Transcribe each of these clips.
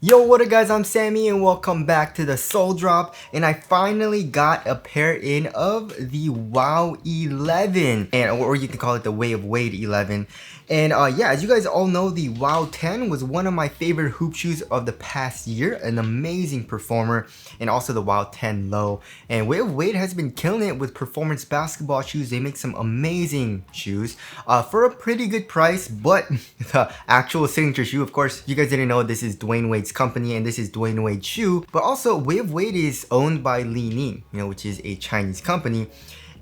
Yo, what up guys, I'm Sammy and welcome back to the Soul Drop, and I finally got a pair in of the WoW 11, or you can call it the Way of Wade 11. And yeah, as you guys all know, the WoW 10 was one of my favorite hoop shoes of the past year, an amazing performer, and also the WoW 10 low. And Way of Wade has been killing it with performance basketball shoes. They make some amazing shoes for a pretty good price, but the actual signature shoe, of course, you guys didn't know this is Dwyane Wade's company and this is Dwyane Wade's shoe, but also Way of Wade is owned by Li Ning, which is a Chinese company.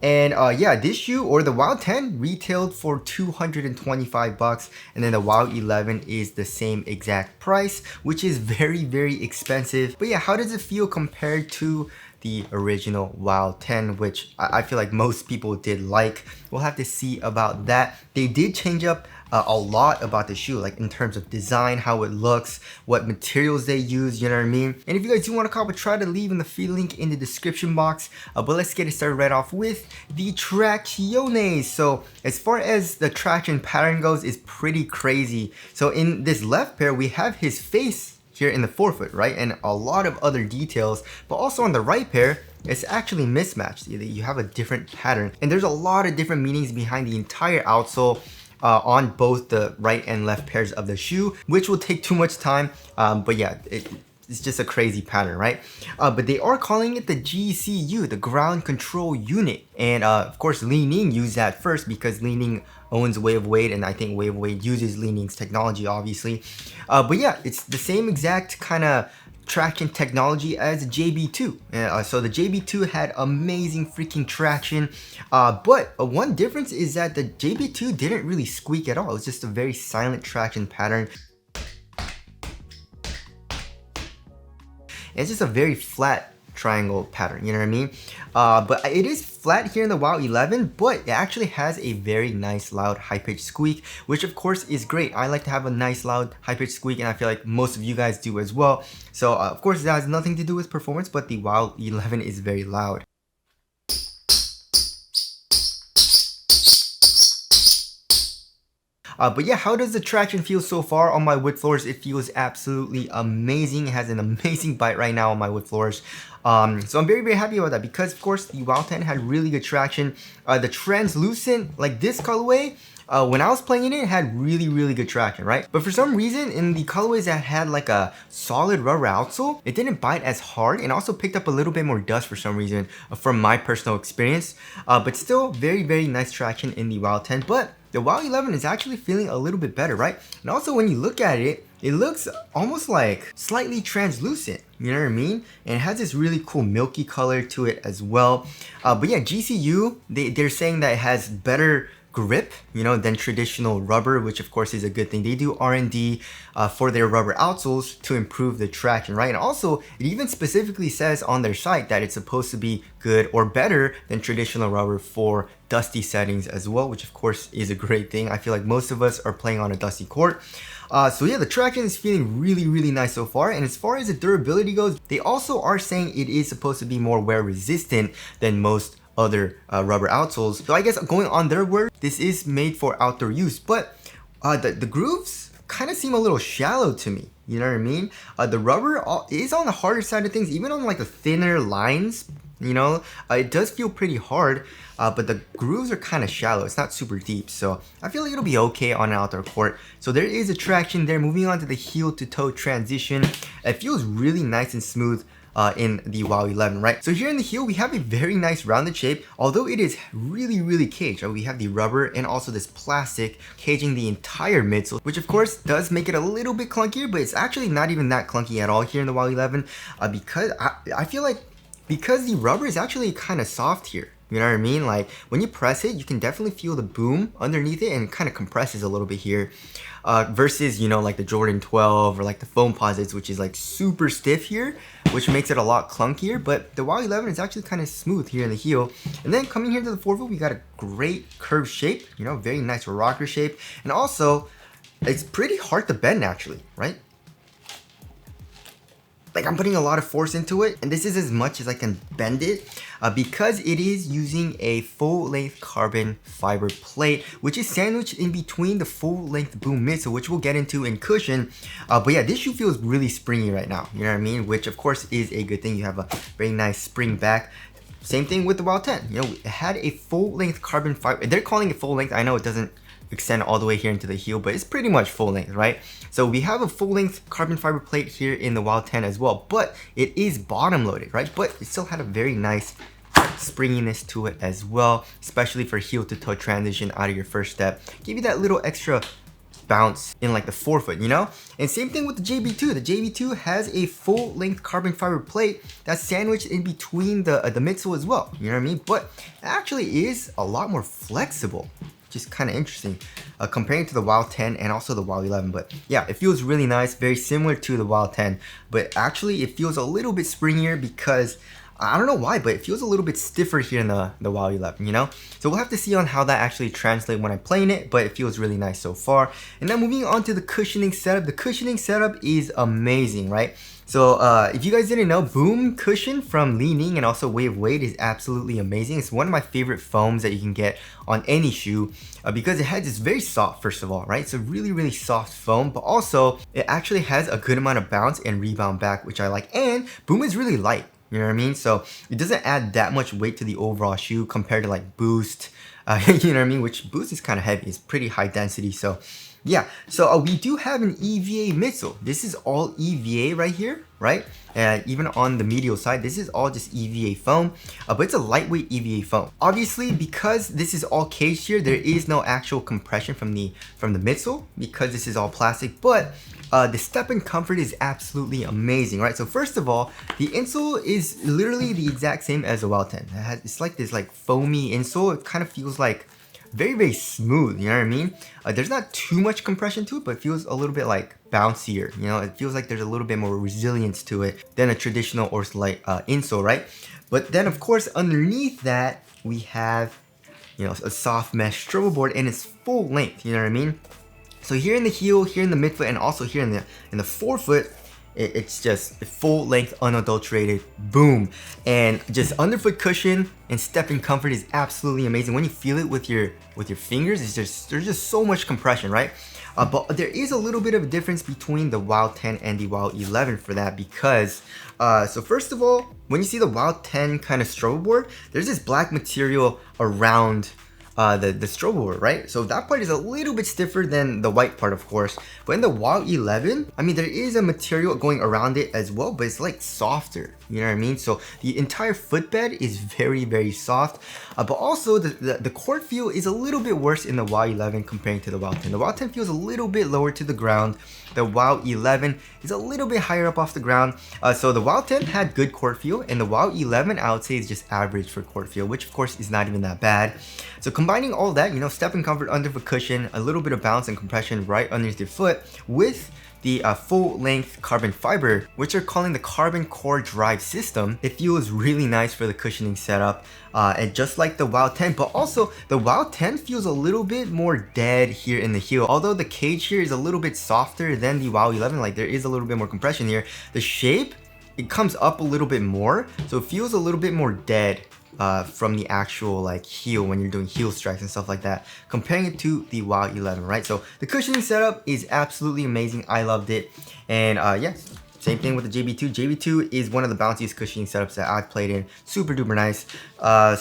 And yeah, this shoe, or the WoW 10, retailed for 225 bucks, and then the WoW 11 is the same exact price, which is very expensive. But yeah, how does it feel compared to the original WoW 10, which I feel like most people did like? We'll have to see about that. They did change up a lot about the shoe, like in terms of design, how it looks, what materials they use, you know what I mean? And if you guys do want to cop, try to leave in the free link in the description box. But let's get it started right off with the tracciones. So as far as the traction pattern goes, it's pretty crazy. So in this left pair, we have his face here in the forefoot, right? And a lot of other details, but also on the right pair, it's actually mismatched. You have a different pattern, and there's a lot of different meanings behind the entire outsole on both the right and left pairs of the shoe, which will take too much time. But yeah, it's just a crazy pattern, right? But they are calling it the GCU, the ground control unit. And of course, Li Ning used that first because Li Ning owns Way of Wade, and I think Way of Wade uses Li Ning's technology, obviously. But yeah, it's the same exact kind of traction technology as JB2. So the JB2 had amazing freaking traction, but one difference is that the JB2 didn't really squeak at all. It was just a very silent traction pattern. It's just a very flat triangle pattern, you know what I mean? But it is flat here in the WoW 11, but it actually has a very nice loud high-pitched squeak, which of course is great. I like to have a nice loud high-pitched squeak, and I feel like most of you guys do as well. So of course that has nothing to do with performance, but the WoW 11 is very loud. But yeah, how does the traction feel so far on my wood floors? It feels absolutely amazing. It has an amazing bite right now on my wood floors. So I'm very happy about that, because of course the WoW 10 had really good traction. The translucent, like this colorway, when I was playing in it, had really good traction, right? But for some reason, in the colorways that had like a solid rubber outsole, it didn't bite as hard, and also picked up a little bit more dust for some reason, from my personal experience. But still very nice traction in the WoW 10. But the WoW 11 is actually feeling a little bit better, right? And also when you look at it, it looks almost like slightly translucent, you know what I mean? And it has this really cool milky color to it as well. But yeah, GCU, they're saying that it has better grip, than traditional rubber, which of course is a good thing. They do R&D for their rubber outsoles to improve the traction, right? And also, it even specifically says on their site that it's supposed to be good or better than traditional rubber for dusty settings as well, which of course is a great thing. I feel like most of us are playing on a dusty court. So yeah, the traction is feeling really nice so far. And as far as the durability goes, they also are saying it is supposed to be more wear resistant than most other rubber outsoles. So I guess going on their word, this is made for outdoor use, but the grooves kind of seem a little shallow to me, you know what I mean? The rubber is on the harder side of things, even on like the thinner lines, it does feel pretty hard, but the grooves are kind of shallow. It's not super deep, so I feel like it'll be okay on an outdoor court. So there is a traction there. Moving on to the heel to toe transition, it feels really nice and smooth in the WoW 11, right? So here in the heel, we have a very nice rounded shape, although it is really caged. We have the rubber and also this plastic caging the entire midsole, which of course does make it a little bit clunkier, but it's actually not even that clunky at all here in the WoW 11, because I feel like because the rubber is actually kind of soft here. You know what I mean? Like when you press it, you can definitely feel the boom underneath it, and it kind of compresses a little bit here. Versus, like the Jordan 12 or like the foam posits, which is like super stiff here, which makes it a lot clunkier. But the WoW 11 is actually kind of smooth here in the heel. And then coming here to the forefoot, we got a great curved shape, very nice rocker shape. And also, it's pretty hard to bend actually, right? like I'm putting a lot of force into it, and this is as much as I can bend it because it is using a full-length carbon fiber plate, which is sandwiched in between the full-length boom midsole, which we'll get into in cushion. But yeah, this shoe feels really springy right now, you know what I mean? Which of course is a good thing. You have a very nice spring back. Same thing with the Wild 10. You know, it had a full-length carbon fiber. They're calling it full-length. I know it doesn't extend all the way here into the heel, but it's pretty much full length, right? So we have a full length carbon fiber plate here in the Wild 10 as well, but it is bottom loaded, right? But it still had a very nice springiness to it as well, especially for heel to toe transition out of your first step. Give you that little extra bounce in like the forefoot, you know? And same thing with the JB2. The JB2 has a full length carbon fiber plate that's sandwiched in between the midsole as well, you know what I mean? But it actually is a lot more flexible. Just kind of interesting comparing to the Wild 10 and also the Wild 11. But yeah, it feels really nice, very similar to the Wild 10, but actually it feels a little bit springier because I don't know why, but it feels a little bit stiffer here in the Wild 11, you know? So we'll have to see on how that actually translates when I'm playing it, but it feels really nice so far. And then moving on to the cushioning setup. The cushioning setup is amazing, right? So if you guys didn't know, Boom Cushion from Li Ning and also Dwyane Wade is absolutely amazing. It's one of my favorite foams that you can get on any shoe because it's very soft, first of all, right? It's a really, really soft foam, but also it actually has a good amount of bounce and rebound back, which I like. And Boom is really light, you know what I mean? So it doesn't add that much weight to the overall shoe compared to like Boost, you know what I mean? Which Boost is kind of heavy, it's pretty high density. So yeah, so we do have an EVA midsole. This is all EVA right here, right? And even on the medial side, this is all just EVA foam, but it's a lightweight EVA foam. Obviously, because this is all caged here, there is no actual compression from the midsole because this is all plastic, but the step and comfort is absolutely amazing, right? So first of all, the insole is literally the exact same as the Wild 10. It's like this like foamy insole. It kind of feels like very, very smooth, you know what I mean? There's not too much compression to it, but it feels a little bit like bouncier, you know? It feels like there's a little bit more resilience to it than a traditional or light insole, right? But then of course, underneath that, we have, you know, a soft mesh strobel board and it's full length, you know what I mean? So here in the heel, here in the midfoot, and also here in the forefoot, it's just full length, unadulterated, boom. And just underfoot cushion and step and comfort is absolutely amazing. When you feel it with your fingers, there's just so much compression, right? But there is a little bit of a difference between the Wild 10 and the Wild 11 for that because, so first of all, when you see the Wild 10 kind of strobel board, there's this black material around the strobel board, right? So that part is a little bit stiffer than the white part, of course. But in the Wild 11, I mean, there is a material going around it as well, but it's like softer, you know what I mean? So the entire footbed is very, very soft. But also the court feel is a little bit worse in the Wild 11 comparing to the Wild 10. The Wild 10 feels a little bit lower to the ground. The Wild 11 is a little bit higher up off the ground. So the Wild 10 had good court feel, and the Wild 11 I would say is just average for court feel, which of course is not even that bad. So combining all that, you know, step and comfort under the cushion, a little bit of bounce and compression right underneath your foot with the full length carbon fiber, which they're calling the carbon core drive system. It feels really nice for the cushioning setup, and just like the Wild 10, but also the Wild 10 feels a little bit more dead here in the heel. Although the cage here is a little bit softer than the Wild 11, like there is a little bit more compression here. The shape, it comes up a little bit more, so it feels a little bit more dead from the actual like heel when you're doing heel strikes and stuff like that, comparing it to the Wild 11, right? So the cushioning setup is absolutely amazing. I loved it. And yes, same thing with the JB2. JB2 is one of the bounciest cushioning setups that I've played in. Super duper nice.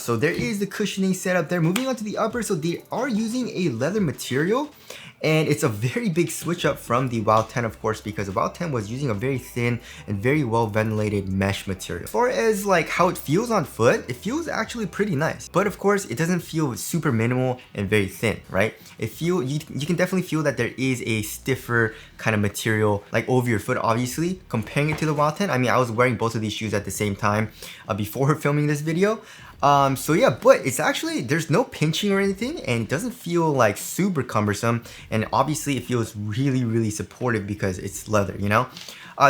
So there is the cushioning setup there. Moving on to the upper, so they are using a leather material. And it's a very big switch up from the Wild 10, of course, because the Wild 10 was using a very thin and very well ventilated mesh material. As far as like how it feels on foot, it feels actually pretty nice. But of course, it doesn't feel super minimal and very thin, right? You can definitely feel that there is a stiffer kind of material like over your foot, obviously, comparing it to the Wild 10. I mean, I was wearing both of these shoes at the same time before filming this video. So yeah, but it's actually, there's no pinching or anything, and it doesn't feel like super cumbersome, and obviously it feels really, really supportive because it's leather, you know?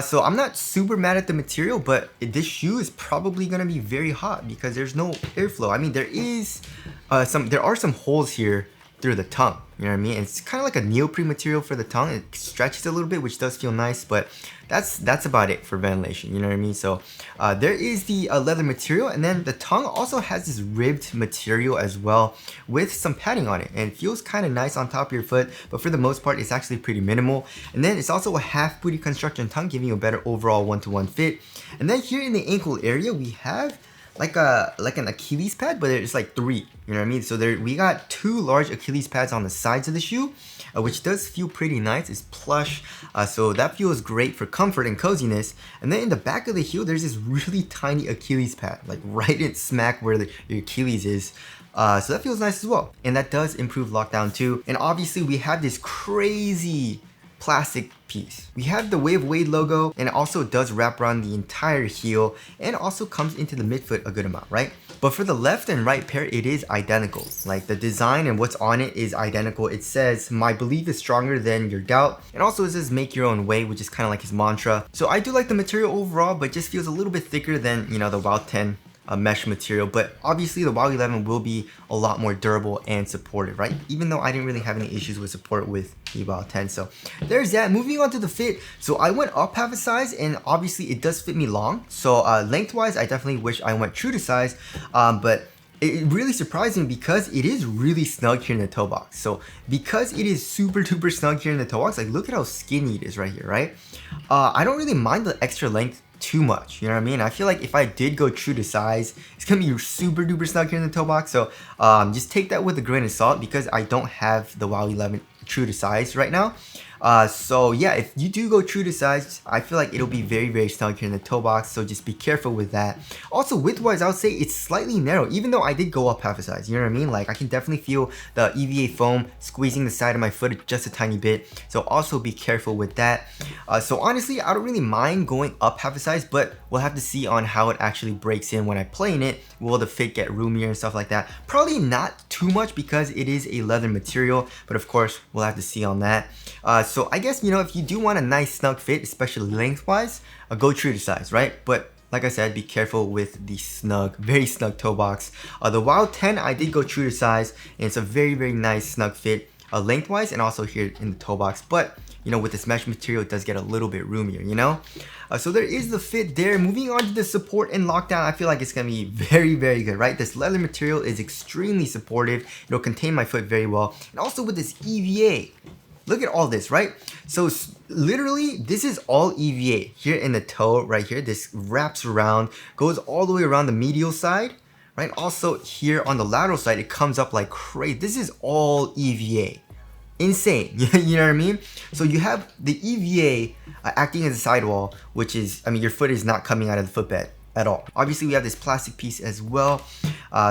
So I'm not super mad at the material, but this shoe is probably gonna be very hot because there's no airflow. I mean, there are some holes here through the tongue, You know what I mean? It's kind of like a neoprene material for the tongue. It stretches a little bit, which does feel nice, but that's about it for ventilation. You know what I mean? So there is the leather material, and then the tongue also has this ribbed material as well with some padding on it, and it feels kind of nice on top of your foot, but for the most part it's actually pretty minimal. And then it's also a half booty construction tongue, giving you a better overall one-to-one fit. And then here in the ankle area we have like an Achilles pad, but it's like 3, you know what I mean? So we got 2 large Achilles pads on the sides of the shoe, which does feel pretty nice. It's plush, so that feels great for comfort and coziness. And then in the back of the heel, there's this really tiny Achilles pad, like right in smack where your Achilles is. So that feels nice as well. And that does improve lockdown too. And obviously we have this crazy plastic piece. We have the Wade logo, and it also does wrap around the entire heel and also comes into the midfoot a good amount, right? But for the left and right pair, it is identical. Like the design and what's on it is identical. It says, "My belief is stronger than your doubt." And also it says, "Make your own way," which is kind of like his mantra. So I do like the material overall, but just feels a little bit thicker than, you know, the WOW 10 mesh material. But obviously the WOW 11 will be a lot more durable and supportive, right? Even though I didn't really have any issues with support with the WOW 10. So there's that. Moving on to the fit. So I went up half a size, and obviously it does fit me long. So lengthwise, I definitely wish I went true to size, but it really surprised me because it is really snug here in the toe box. So because it is super duper snug here in the toe box, like look at how skinny it is right here, right? I don't really mind the extra length too much, you know what I mean? I feel like if I did go true to size, it's gonna be super duper snug here in the toe box. So just take that with a grain of salt, because I don't have the WOW 11 true to size right now. So yeah, if you do go true to size, I feel like it'll be very, very snug here in the toe box, so just be careful with that. Also width-wise, I would say it's slightly narrow, even though I did go up half a size, you know what I mean? Like I can definitely feel the EVA foam squeezing the side of my foot just a tiny bit, so also be careful with that. So honestly, I don't really mind going up half a size, but we'll have to see on how it actually breaks in when I play in it. Will the fit get roomier and stuff like that? Probably not too much, because it is a leather material, but of course, we'll have to see on that. So I guess, you know, if you do want a nice snug fit, especially lengthwise, go true to size, right? But like I said, be careful with the snug, very snug toe box. The WOW 10, I did go true to size, and it's a very, very nice snug fit lengthwise and also here in the toe box. But you know, with this mesh material, it does get a little bit roomier, you know? So there is the fit there. Moving on to the support and lockdown, I feel like it's gonna be very, very good, right? This leather material is extremely supportive. It'll contain my foot very well. And also with this EVA, look at all this, right? So literally, this is all EVA here in the toe right here. This wraps around, goes all the way around the medial side, right? Also here on the lateral side, it comes up like crazy. This is all EVA. Insane, you know what I mean? So you have the EVA acting as a sidewall, which is, I mean, your foot is not coming out of the footbed at all. Obviously, we have this plastic piece as well.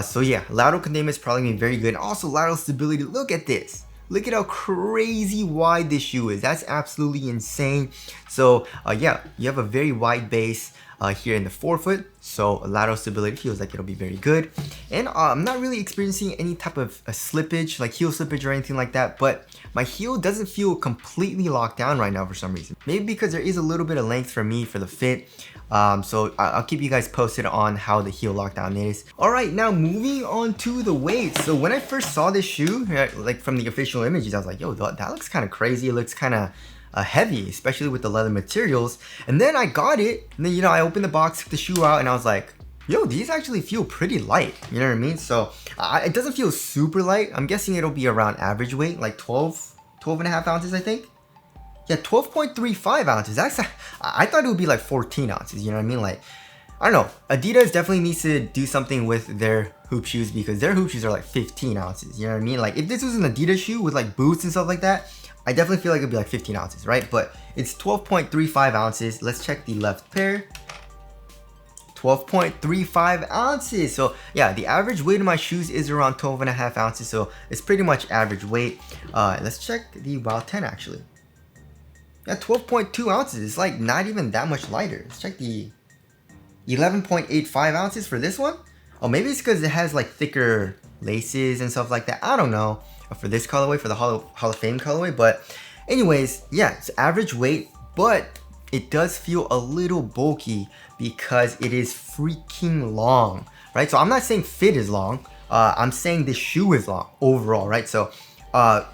So yeah, lateral containment is probably gonna be very good. And also lateral stability, look at this. Look at how crazy wide this shoe is. That's absolutely insane. So yeah, you have a very wide base here in the forefoot, so lateral stability feels like it'll be very good. And I'm not really experiencing any type of slippage, like heel slippage or anything like that, but my heel doesn't feel completely locked down right now for some reason. Maybe because there is a little bit of length for me for the fit. So I'll keep you guys posted on how the heel lockdown is. All right, now moving on to the weight. So when I first saw this shoe, like from the official images, I was like, yo, that looks kind of crazy. It looks kind of heavy, especially with the leather materials. And then I got it, and then, you know, I opened the box, took the shoe out, and I was like, yo, these actually feel pretty light, you know what I mean? So it doesn't feel super light. I'm guessing it'll be around average weight, like 12 and a half ounces, I think. Yeah, 12.35 ounces. That's, I thought it would be like 14 ounces, you know what I mean? Like, I don't know. Adidas definitely needs to do something with their hoop shoes, because their hoop shoes are like 15 ounces, you know what I mean? Like, if this was an Adidas shoe with like boots and stuff like that, I definitely feel like it'd be like 15 ounces, right? But it's 12.35 ounces. Let's check the left pair. 12.35 ounces. So yeah, the average weight of my shoes is around 12 and a half ounces. So it's pretty much average weight. Let's check the WOW 10 actually. Yeah, 12.2 ounces. It's like not even that much lighter. Let's check the 11.85 ounces for this one. Oh, maybe it's because it has like thicker laces and stuff like that. I don't know. For this colorway, for the Hall of Fame colorway. But anyways, yeah, it's average weight, but it does feel a little bulky because it is freaking long, right? So I'm not saying fit is long. I'm saying the shoe is long overall, right? So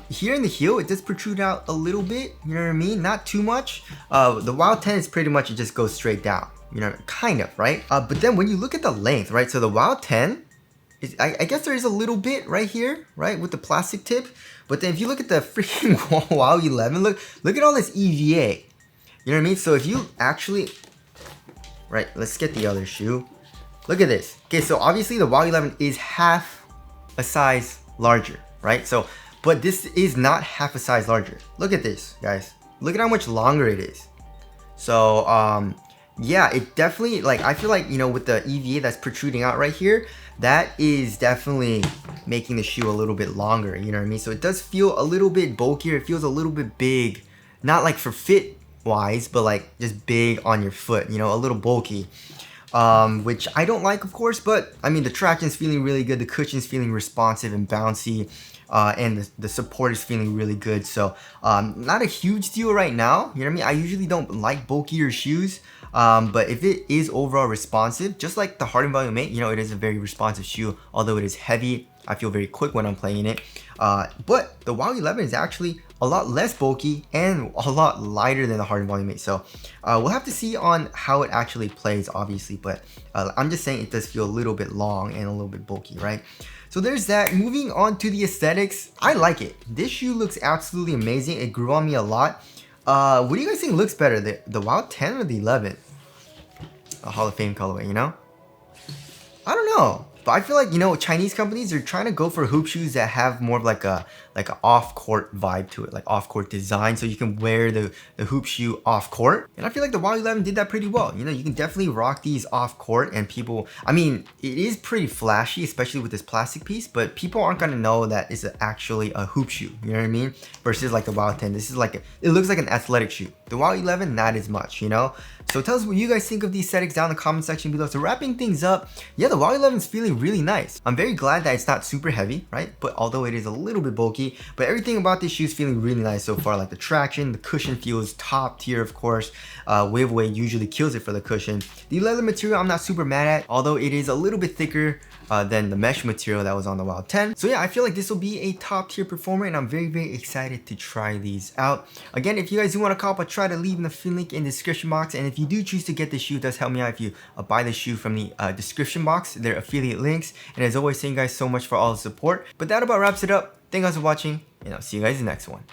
Here in the heel, it does protrude out a little bit, you know what I mean? Not too much. The Wild 10 is pretty much, it just goes straight down, you know, kind of, right? But then when you look at the length, right? So the Wild 10, I guess there is a little bit right here, right? With the plastic tip. But then if you look at the freaking Wild 11, look at all this EVA. You know what I mean? So if you actually, right, let's get the other shoe. Look at this. Okay, so obviously the Wild 11 is half a size larger, right? So, but this is not half a size larger. Look at this, guys. Look at how much longer it is. So, yeah, it definitely, like, I feel like, you know, with the EVA that's protruding out right here, that is definitely making the shoe a little bit longer, you know what I mean? So it does feel a little bit bulkier. It feels a little bit big, not like for fit wise, but like just big on your foot, you know, a little bulky. Which I don't like, of course, but I mean, the traction's feeling really good. The cushion's feeling responsive and bouncy. And the support is feeling really good. So not a huge deal right now. You know what I mean? I usually don't like bulkier shoes. But if it is overall responsive, just like the Harden Volume 8, you know, it is a very responsive shoe. Although it is heavy, I feel very quick when I'm playing it. But the Wild 11 is actually a lot less bulky and a lot lighter than the Harden Volume 8. So we'll have to see on how it actually plays, obviously. But I'm just saying it does feel a little bit long and a little bit bulky, right? So there's that. Moving on to the aesthetics, I like it. This shoe looks absolutely amazing. It grew on me a lot. What do you guys think looks better, the Wild 10 or the 11? A Hall of Fame colorway, you know? I don't know. But I feel like, you know, Chinese companies are trying to go for hoop shoes that have more of like an off-court vibe to it, like off-court design, so you can wear the hoop shoe off-court. And I feel like the Wild 11 did that pretty well. You know, you can definitely rock these off-court, and people, I mean, it is pretty flashy, especially with this plastic piece, but people aren't gonna know that it's actually a hoop shoe, you know what I mean? Versus like the Wild 10, this is like, it looks like an athletic shoe. The Wild 11, not as much, you know? So tell us what you guys think of the aesthetics down in the comment section below. So wrapping things up, yeah, the Wild 11 is feeling really nice. I'm very glad that it's not super heavy, right? But although it is a little bit bulky, but everything about this shoe is feeling really nice so far. Like the traction, the cushion feels top tier, of course. Dwyane Wade usually kills it for the cushion. The leather material I'm not super mad at, although it is a little bit thicker than the mesh material that was on the Wild 10. So yeah, I feel like this will be a top tier performer, and I'm very, very excited to try these out. Again, if you guys do want to cop, I'll try to leave in the link in the description box. And if you do choose to get the shoe, it does help me out if you buy the shoe from the description box. They're affiliate links. And as always, thank you guys so much for all the support. But that about wraps it up. Thank you guys for watching, and I'll see you guys in the next one.